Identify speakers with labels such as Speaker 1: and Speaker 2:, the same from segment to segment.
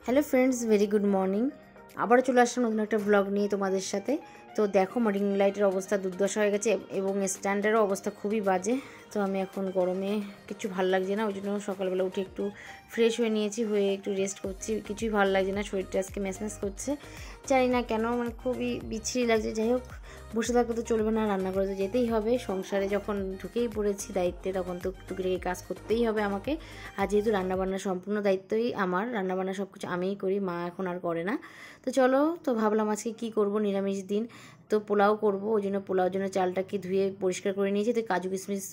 Speaker 1: Hello friends, very good morning. আবারও চলে আসলাম নতুন একটা ব্লগ নিয়ে তোমাদের সাথে। তো দেখো, আমার রিং লাইটের অবস্থা দুর্দশা হয়ে গেছে এবং স্ট্যান্ডেরও অবস্থা খুবই বাজে। তো আমি এখন গরমে কিছু ভালো লাগছে না, ওই জন্য সকালবেলা উঠে একটু ফ্রেশ হয়ে নিয়েছি, হয়ে একটু রেস্ট করছি। কিছুই ভালো লাগছে না, শরীরটা আজকে ম্যাচ করছে, জানি না কেন, মানে খুবই বিচ্ছিরি লাগছে। যাই হোক, বসে থাকলে তো চলবে না, রান্না করে তো যেতেই হবে। সংসারে যখন ঢুকেই পড়েছি দায়িত্বে, তখন তো টুকিটাকি কাজ করতেই হবে আমাকে। আর যেহেতু রান্নাবান্নার সম্পূর্ণ দায়িত্বই আমার, রান্নাবান্না সব কিছু আমিই করি, মা এখন আর করে না। তো চলো, তো ভাবলাম আজকে কী করব, নিরামিষ দিন, তো পোলাও করব। ওই জন্য পোলাওর জন্য চালটাকে ধুয়ে পরিষ্কার করে নিয়েছি। তো কাজু কিশমিশ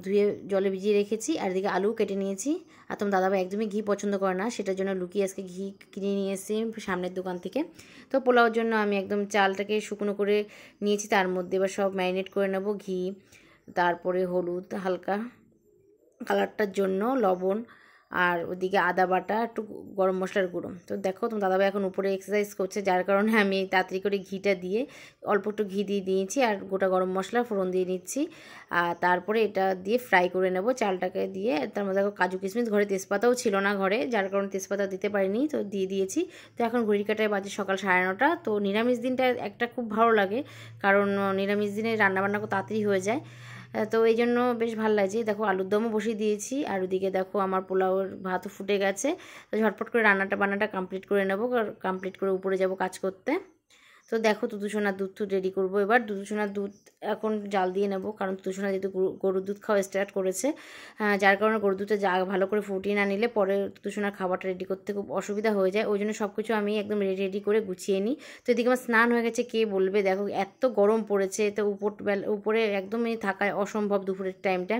Speaker 1: ধুয়ে জলে ভিজিয়ে রেখেছি, আর এদিকে আলু কেটে নিয়েছি। আর তোমার দাদাভাই একদমই ঘি পছন্দ করে না, সেটার জন্য লুকিয়ে আজকে ঘি কিনে নিয়ে এসেছি সামনের দোকান থেকে। তো পোলাওর জন্য আমি একদম চালটাকে শুকনো করে নিয়েছি, তার মধ্যে এবার সব ম্যারিনেট করে নেব। ঘি, তারপরে হলুদ, হালকা কালারটার জন্য লবণ, আর ওদিকে আদা বাটা, একটু গরম মশলার গুঁড়ো। তো দেখো, তোমার দাদাভাই এখন উপরে এক্সারসাইজ করছে, যার কারণে আমি তাড়াতাড়ি করে ঘিটা দিয়ে অল্প একটু ঘি দিয়ে দিয়েছি, আর গোটা গরম মশলা ফোড়ন দিয়ে নিচ্ছি। আর তারপরে এটা দিয়ে ফ্রাই করে নেব চালটাকে দিয়ে। তার মধ্যে দেখো কাজু কিশমিশ, ঘরে তেজপাতাও ছিল না ঘরে, যার কারণে তেজপাতা দিতে পারিনি, তো দিয়ে দিয়েছি। তো এখন ঘড়ির কাঁটায় বাজে সকাল 9:30। তো নিরামিষ দিনটা একটা খুব ভালো লাগে, কারণ নিরামিষ দিনে রান্নাবান্না খুব তাড়াতাড়ি হয়ে যায়। তো এই জন্য বেশ ভালো লাগছে। দেখো, আলুর দমও বসিয়ে দিয়েছি, আর ওদিকে দেখো আমার পোলাওর ভাতও ফুটে গেছে। তো ঝটপট করে বান্নাটা কমপ্লিট করে নেবো, কমপ্লিট করে উপরে যাব কাজ করতে। তো দেখো, দুধুসোনার দুধ রেডি করবো এবার। দুধুসোনার দুধ এখন জাল দিয়ে নেবো, কারণ দুধুসোনা যেহেতু গরুর দুধ খাওয়া স্টার্ট করেছে, যার কারণে গরুর দুধটা ভালো করে ফুটিয়ে না নিলে পরে দুধুসোনার খাবারটা রেডি করতে খুব অসুবিধা হয়ে যায়। ওই জন্য সব কিছু আমি একদম রেডি করে গুছিয়ে নিই। তো এদিকে আমার স্নান হয়ে গেছে, কে বলবে, দেখো এত গরম পড়েছে, তো উপরে একদমই থাকা অসম্ভব দুপুরের টাইমটা।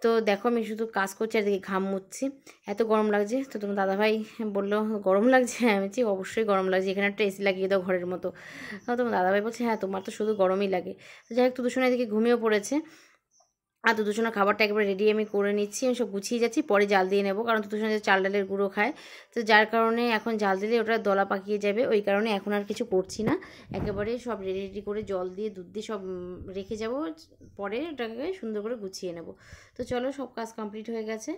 Speaker 1: তো দেখো, আমি শুধু কাজ করছি আর এদিকে ঘাম মুছছি, এত গরম লাগছে। তো তোমার দাদাভাই বললো গরম লাগছে, আমি বলছি অবশ্যই গরম লাগছে, এখানে একটা এসি লাগিয়ে দাও ঘরের মতো। তোমার দাদাভাই বলছে হ্যাঁ, তোমার তো শুধু গরমই লাগে। তো যাই হোক, দুদুসোনা এদিকে ঘুমিয়েও পড়েছে, আর দুদুসোনা খাবারটা একেবারে রেডি আমি করে নিচ্ছি। আমি সব গুছিয়ে যাচ্ছি, পরে জাল দিয়ে নেবো, কারণ দুদুসোনা চাল ডালের গুঁড়ো খায়। তো যার কারণে এখন জাল দিলে ওটা দলা পাকিয়ে যাবে, ওই কারণে এখন আর কিছু করছি না, একেবারে সব রেডি করে জল দিয়ে দুধ দিয়ে সব রেখে যাব, পরে ওটাকে সুন্দর করে গুছিয়ে নেব। তো চলো, সব কাজ কমপ্লিট হয়ে গেছে।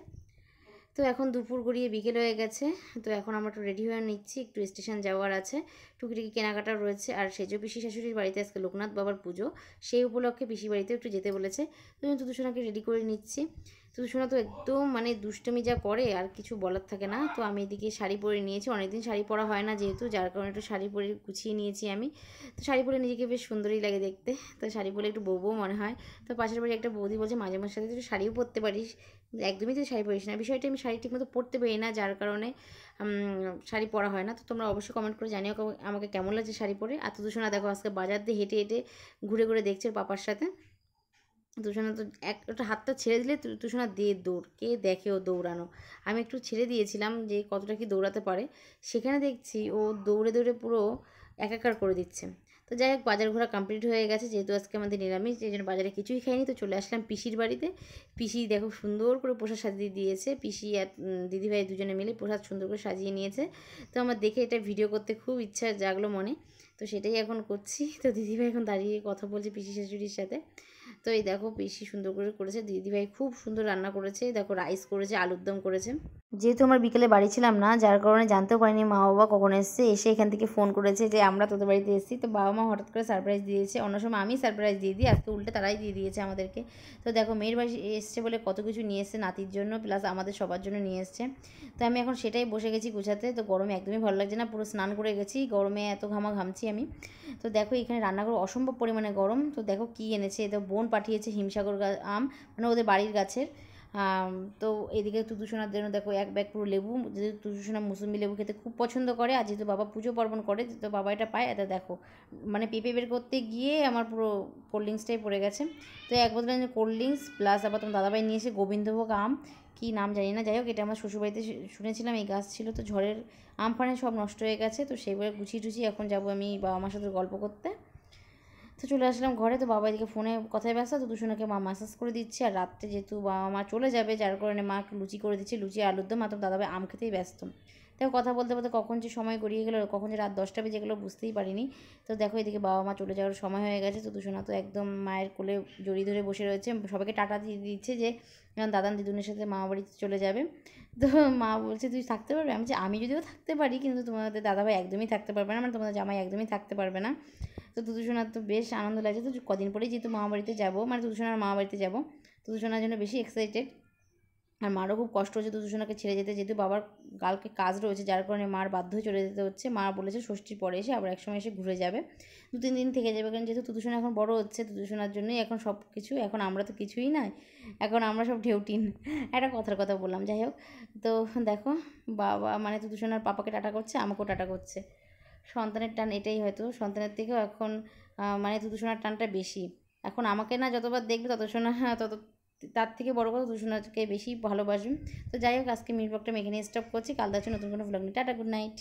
Speaker 1: তো এখন দুপুর গড়িয়ে বিকেল হয়ে গেছে। তো এখন আমরা একটু রেডি হয়ে নিচ্ছি, একটু স্টেশন যাওয়ার আছে, টুকিটাকি কেনাকাটা রয়েছে। আর সেজো পিসি শাশুড়ির বাড়িতে আজকে লোকনাথ বাবার পুজো, সেই উপলক্ষে পিসি বাড়িতে একটু যেতে বলেছে। তো আমি দুদুসোনাকে রেডি করে নিচ্ছি। দুদুসোনা তো একদম মানে দুষ্টমি যা করে, আর কিছু বলার থাকে না। তো আমি এদিকে শাড়ি পরে নিয়েছি, অনেকদিন শাড়ি পরা হয় না যেহেতু, যার কারণে একটু শাড়ি পরে গুছিয়ে নিয়েছি আমি। তো শাড়ি পরে নিজেকে বেশ সুন্দরই লাগে দেখতে, তো শাড়ি পরে একটু বউ মনে হয়। তো পাশের বাড়ি একটা বৌদি বলছে মাঝে মাঝে সাথে একটু শাড়িও পরতে পারিস, একদমই তো শাড়ি পরিস না। বিষয়টা আমি শাড়ি ঠিকমতো পরতে পারি না, যার কারণে শাড়ি পরা হয় না। তো তোমরা অবশ্যই কমেন্ট করে জানিও আমাকে কেমন লাগছে শাড়ি পরে। আর দুদুসোনা দেখো আজকে বাজার দিয়ে হেঁটে হেঁটে ঘুরে ঘুরে দেখছে পাপার সাথে। দুদুসোনা তো একটা হাতটা ছেড়ে দিলে দুদুসোনা দিয়ে দৌড়, কে দেখে ও দৌড়ানো। আমি একটু ছেড়ে দিয়েছিলাম যে কতটা কি দৌড়াতে পারে, সেখানে দেখছি ও দৌড়ে দৌড়ে পুরো একাকার করে দিচ্ছে। তো যাই হোক, বাজার ঘোরা কমপ্লিট হয়ে গেছে, যেহেতু আজকে আমাদের নিরামিষ, এই জন্য বাজারে কিছুই খাইনি। তো চলে আসলাম পিসির বাড়িতে। পিসি দেখো সুন্দর করে প্রসাদ সাজিয়ে দিয়েছে, পিসি আর দিদিভাই দুজনে মিলে প্রসাদ সুন্দর করে সাজিয়ে নিয়েছে। তো আমার দেখে এটা ভিডিও করতে খুব ইচ্ছা জাগলো মনে, তো সেটাই এখন করছি। তো দিদিভাই এখন দাঁড়িয়ে কথা বলছে পিসি শাশুড়ির সাথে। তো এই দেখো, পিসি সুন্দর করে করেছে, দিদিভাই খুব সুন্দর রান্না করেছে, দেখো রাইস করেছে, আলুর দম করেছে। যেহেতু আমার বিকেলে বাড়ি ছিলাম না, যার কারণে জানতেও পারিনি মা বাবা কখন এসছে। এসে এখান থেকে ফোন করেছে যে আমরা তোদের বাড়িতে এসেছি। তো বাবা মা হঠাৎ করে সারপ্রাইজ দিয়েছে, অন্য সময় আমি সারপ্রাইজ দিয়ে দিই, আজকে উল্টে তারাই দিয়ে দিয়েছে আমাদেরকে। তো দেখো, মেয়ের বাড়ি এসছে বলে কত কিছু নিয়ে এসছে নাতির জন্য, প্লাস আমাদের সবার জন্য নিয়ে এসছে। তো আমি এখন সেটাই বসে গেছি গুছাতে। তো গরমে একদমই ভালো লাগছে না, পুরো স্নান করে গেছি, গরমে এত ঘামছি আমি। তো দেখো, এখানে রান্নাঘর অসম্ভব পরিমাণে গরম। তো দেখো কি এনেছে, এটা বোন পাঠিয়েছে হিমসাগর আম, মানে ওদের বাড়ির গাছের। তো এদিকে দুদুসোনার জন্য দেখো এক ব্যাগ পুরো লেবু, যেহেতু দুদুসোনা মুসুম্বি লেবু খেতে খুব পছন্দ করে, আর যেহেতু বাবা পুজো পার্বণ করে, তো বাবা এটা পায়। এটা দেখো, মানে পেঁপে বের করতে গিয়ে আমার পুরো কোল্ড ড্রিঙ্কসটাই পড়ে গেছে। তো এক বোতল কোল্ড ড্রিঙ্কস, প্লাস আবার তোমার দাদাভাই নিয়ে এসে গোবিন্দভোগ আম, কী নাম জানি না। যাই হোক, এটা আমার শ্বশুরবাড়িতে শুনেছিলাম এই গাছ ছিল, তো ঝড়ের আমফানে সব নষ্ট হয়ে গেছে। তো সেইভাবে গুছিয়ে টুছিয়ে এখন যাবো আমি বাবা মার সাথে গল্প করতে। তো তো চলে আসলাম ঘরে। তো বাবা এদিকে ফোনে কথায় ব্যস্ত, তো দুশোনাকে মা ম্যাসাজ করে দিচ্ছে। আর রাত্রে যেহেতু বাবা মা চলে যাবে, যার কারণে মা লুচি করে দিচ্ছে, লুচি আলুর দম। মাত্র দাদাভাই আম খেতেই ব্যস্ত। দেখো কথা বলতে বলতে কখন যে সময় গড়িয়ে গেলো, কখন যে রাত 10টা বেজে গেলো বুঝতেই পারিনি। তো দেখো এদিকে বাবা মা চলে যাওয়ার সময় হয়ে গেছে। তো দুশোনা তো একদম মায়ের কোলে জড়িয়ে ধরে বসে রয়েছে, সবাইকে টাটা দিয়ে দিচ্ছে যে দাদান দিদুনের সাথে মামা বাড়িতে চলে যাবে। তো মা বলছে তুই থাকতে পারবে? আমি যদিও থাকতে পারি, কিন্তু তোমাদের দাদাভাই একদমই থাকতে পারবে না, মানে তোমাদের জামাই একদমই থাকতে পারবে না। তো দুদুসোনার তো বেশ আনন্দ লাগছে। তো কদিন পরেই যেহেতু মামা বাড়িতে যাবো, মানে দুদুসোনার মামা বাড়িতে যাবো, দুদুসোনার জন্য বেশি এক্সাইটেড। আর মারও খুব কষ্ট হচ্ছে দুদুসোনাকে ছেড়ে যেতে, যেহেতু বাবার কালকে কাজ রয়েছে, যার কারণে মার বাধ্য হয়ে চলে যেতে হচ্ছে। মা বলেছে ষষ্ঠীর পরে এসে আবার একসময় এসে ঘুরে যাবে, 2-3 দিন থেকে যাবে। কারণ যেহেতু দুদুসোনা এখন বড় হচ্ছে, দুদুসোনার জন্যই এখন সব কিছু। এখন আমরা তো কিছুই নাই, এখন আমরা সব ঢেউটিন। একটা কথার কথা বললাম, যাই হোক। তো দেখো বাবা মানে দুদুসোনার পাপাকে টাটা করছে, আমাকেও টাটা করছে। সন্তানের টান এটাই, হয়তো সন্তানের থেকেও এখন মানে দুদুসোনার টানটা বেশি। এখন আমাকে না যতবার দেখবে তত তার থেকে বড় কথা দুদুসোনাকে বেশি ভালোবাসবে। তো যাই হোক, আজকে মিট ব্লগটা এখানে স্টপ করছি। কাল দেখা হচ্ছে নতুন কোনো ব্লগ নিয়ে। Tata, good night.